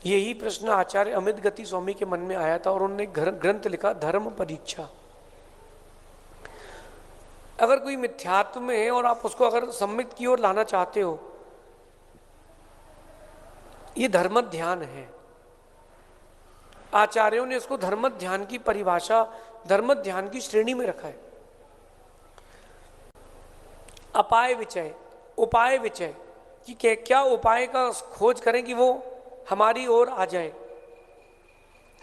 यही प्रश्न आचार्य अमित गति स्वामी के मन में आया था और उन्होंने ग्रंथ लिखा धर्म परीक्षा। अगर कोई मिथ्यात्व में है और आप उसको अगर सम्यक की ओर लाना चाहते हो, ये धर्म ध्यान है। आचार्यों ने इसको धर्म ध्यान की परिभाषा, धर्म ध्यान की श्रेणी में रखा है। अपाय विचय, उपाय विचय कि क्या उपाय का खोज करें कि वो हमारी ओर आ जाए।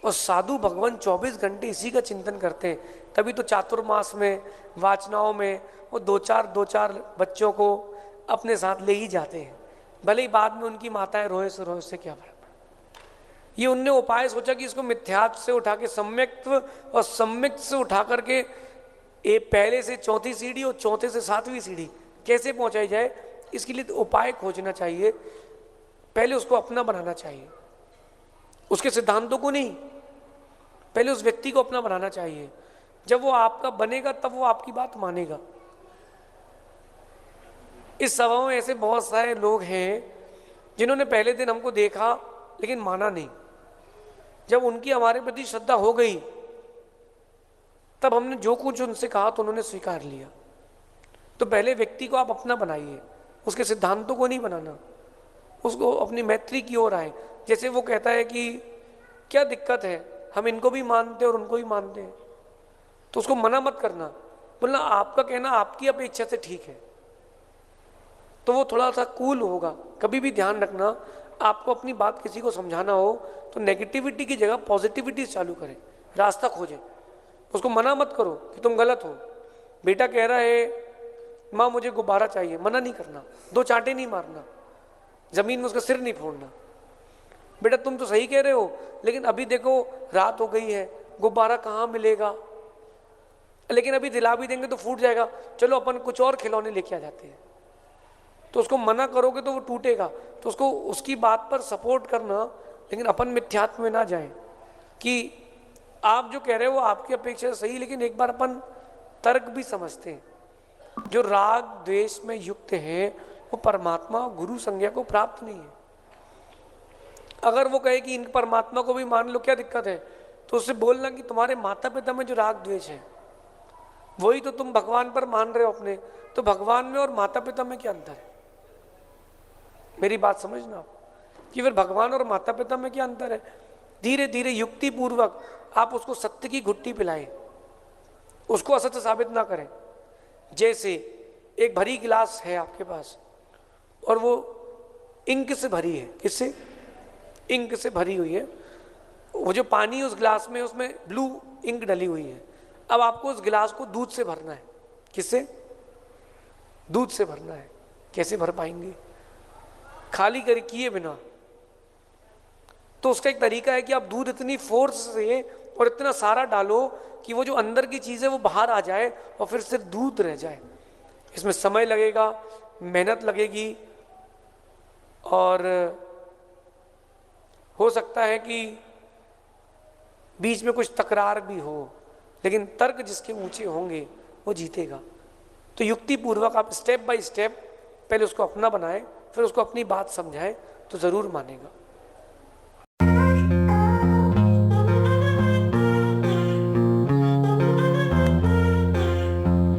और साधु भगवान 24 घंटे इसी का चिंतन करते हैं, तभी तो चातुर्मास में, वाचनाओं में वो दो चार बच्चों को अपने साथ ले ही जाते हैं, भले ही बाद में उनकी माताएं रोए से क्या फर्क। ये उनने उपाय सोचा कि इसको मिथ्यात्व से उठा के सम्यक्त्व और सम्यक से उठा करके पहले से चौथी सीढ़ी और चौथे से सातवीं सीढ़ी कैसे पहुंचाई जाए, इसके लिए तो उपाय खोजना चाहिए। पहले उसको अपना बनाना चाहिए, उसके सिद्धांतों को नहीं, पहले उस व्यक्ति को अपना बनाना चाहिए। जब वो आपका बनेगा तब वो आपकी बात मानेगा। इस सभा में ऐसे बहुत सारे लोग हैं जिन्होंने पहले दिन हमको देखा लेकिन माना नहीं। जब उनकी हमारे प्रति श्रद्धा हो गई तब हमने जो कुछ उनसे कहा तो उन्होंने स्वीकार लिया। तो पहले व्यक्ति को आप अपना बनाइए, उसके सिद्धांतों को नहीं बनाना, उसको अपनी मैत्री की ओर आए। जैसे वो कहता है कि क्या दिक्कत है, हम इनको भी मानते हैं और उनको भी मानते हैं, तो उसको मना मत करना, बोलना आपका कहना आपकी अपेक्षा से ठीक है, तो वो थोड़ा सा कूल होगा। कभी भी ध्यान रखना, आपको अपनी बात किसी को समझाना हो तो नेगेटिविटी की जगह पॉजिटिविटी चालू करें, रास्ता खोजें। उसको मना मत करो कि तुम गलत हो। बेटा कह रहा है माँ मुझे गुब्बारा चाहिए, मना नहीं करना, दो चांटे नहीं मारना, जमीन में उसका सिर नहीं फोड़ना। बेटा तुम तो सही कह रहे हो लेकिन अभी देखो रात हो गई है, गुब्बारा कहाँ मिलेगा, लेकिन अभी दिला भी देंगे तो फूट जाएगा, चलो अपन कुछ और खिलौने लेके आ जाते हैं। तो उसको मना करोगे तो वो टूटेगा। तो उसको उसकी बात पर सपोर्ट करना, लेकिन अपन मिथ्यात्व में ना जाएं कि आप जो कह रहे हो वो आपकी अपेक्षा से सही, लेकिन एक बार अपन तर्क भी समझते हैं। जो राग द्वेष में युक्त है वो परमात्मा और गुरु संज्ञा को प्राप्त नहीं है। अगर वो कहे कि इन परमात्मा को भी मान लो, क्या दिक्कत है, तो उससे बोलना कि तुम्हारे माता पिता में जो राग द्वेष है वही तो तुम भगवान पर मान रहे हो अपने, तो भगवान में और माता पिता में क्या अंतर है। मेरी बात समझना कि फिर भगवान और माता पिता में क्या अंतर है। धीरे धीरे युक्ति पूर्वक आप उसको सत्य की घुट्टी पिलाएं, उसको असत्य साबित ना करें। जैसे एक भरी गिलास है आपके पास और वो इंक से भरी है, किससे, इंक से भरी हुई है, वो जो पानी उस गिलास में उसमें ब्लू इंक डली हुई है। अब आपको उस गिलास को दूध से भरना है, किससे, दूध से भरना है। कैसे भर पाएंगे खाली कर किए बिना। तो उसका एक तरीका है कि आप दूध इतनी फोर्स से और इतना सारा डालो कि वो जो अंदर की चीज है वो बाहर आ जाए और फिर सिर्फ दूध रह जाए। इसमें समय लगेगा, मेहनत लगेगी और हो सकता है कि बीच में कुछ तकरार भी हो, लेकिन तर्क जिसके ऊंचे होंगे वो जीतेगा। तो युक्ति पूर्वक आप स्टेप बाय स्टेप पहले उसको अपना बनाएं, फिर उसको अपनी बात समझाएं तो जरूर मानेगा।